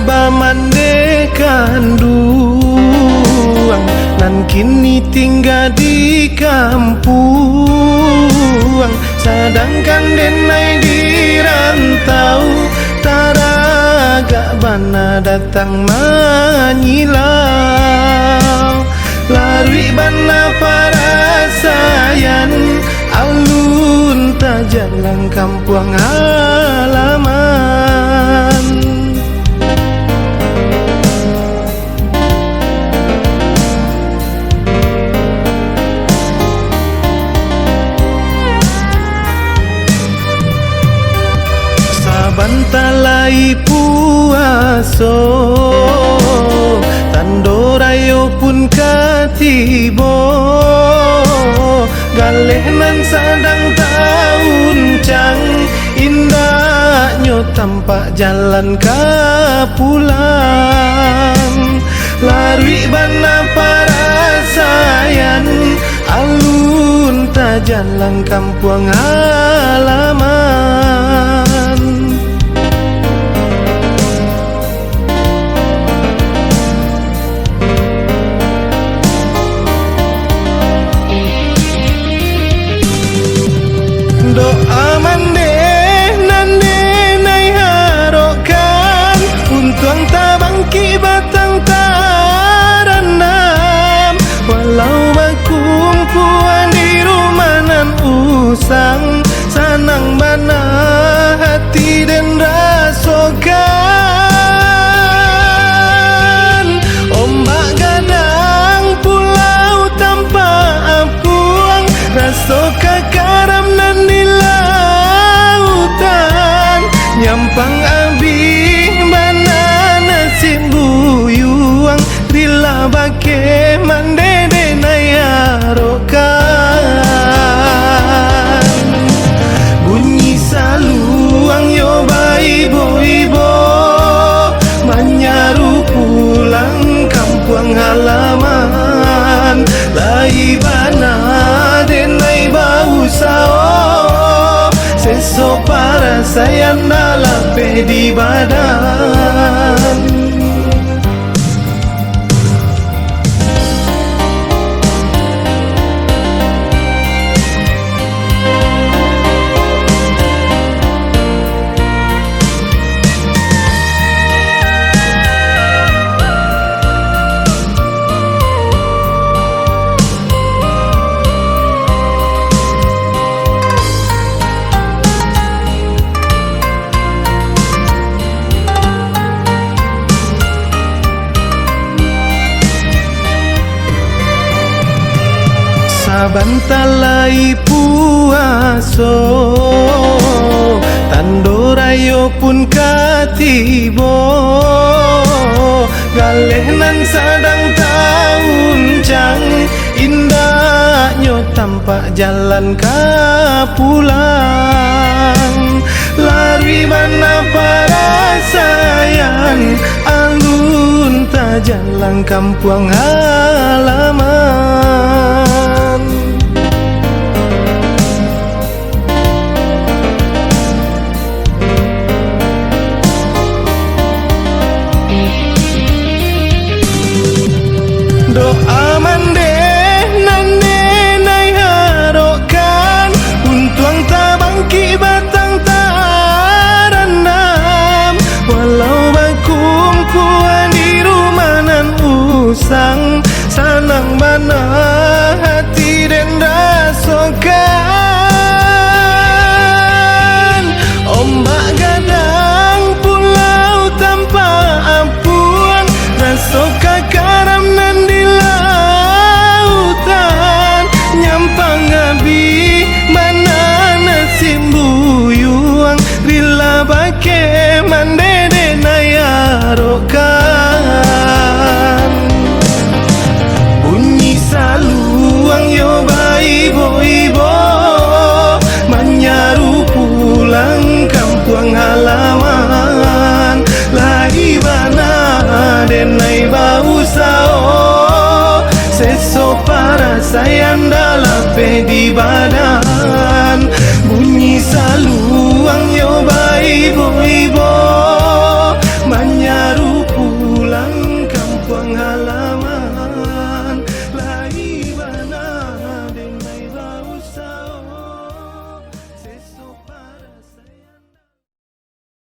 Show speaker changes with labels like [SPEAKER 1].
[SPEAKER 1] bamandekan duang, nan kini tinggal di kampung. Sedangkan denai di rantau, taraga bana datang menyilau. Larui bana para sayan, alun tak jalan kampung halaman. Bantalai puaso, tandorayo pun katibo, galenan sadang tahun cang, indahnya tampak jalan kapulang. Larui bana para sayan, alun tak jalan kampung halaman. Doa mande nande nai harokan, untuang tabangki batang taranam. Walau bakumpuan di rumah nan usang, sanang bana hati dan rasokan. Ombak gadang pulau tanpa apuang, rasoka karam nan di lautan. Nyampang abih bana nasib buyuang, rila bake mandede nayarokan. Bunyi saluang yo baibo-ibo, menyaru pulang kampung halaman. Lai bana denai bau sao, seso para sayan dalam di badan. Bantalai puaso, tandorayo pun katibo, galenan sadang tahun cang, indahnya tampak jalan kapulang. Larui bana para sayan, alun tak jalan kampung halaman. Doa mande nande nai harokan, untuang tabangki batang taranam. Walau bakumpuan di rumah nan usang, sanang bana hati dan rasokan. Ombak gadang pulau tanpa apuang, rasoka karam nan di lautan. Nyampang abi mana nasib buyuang, rila bake mandede nayarokan. Bunyi saluang yo baibo-ibo, menyaru pulang kampung halaman. Lagi bana denai bau sao, seso para sayan dalam di badan. Bunyi saluang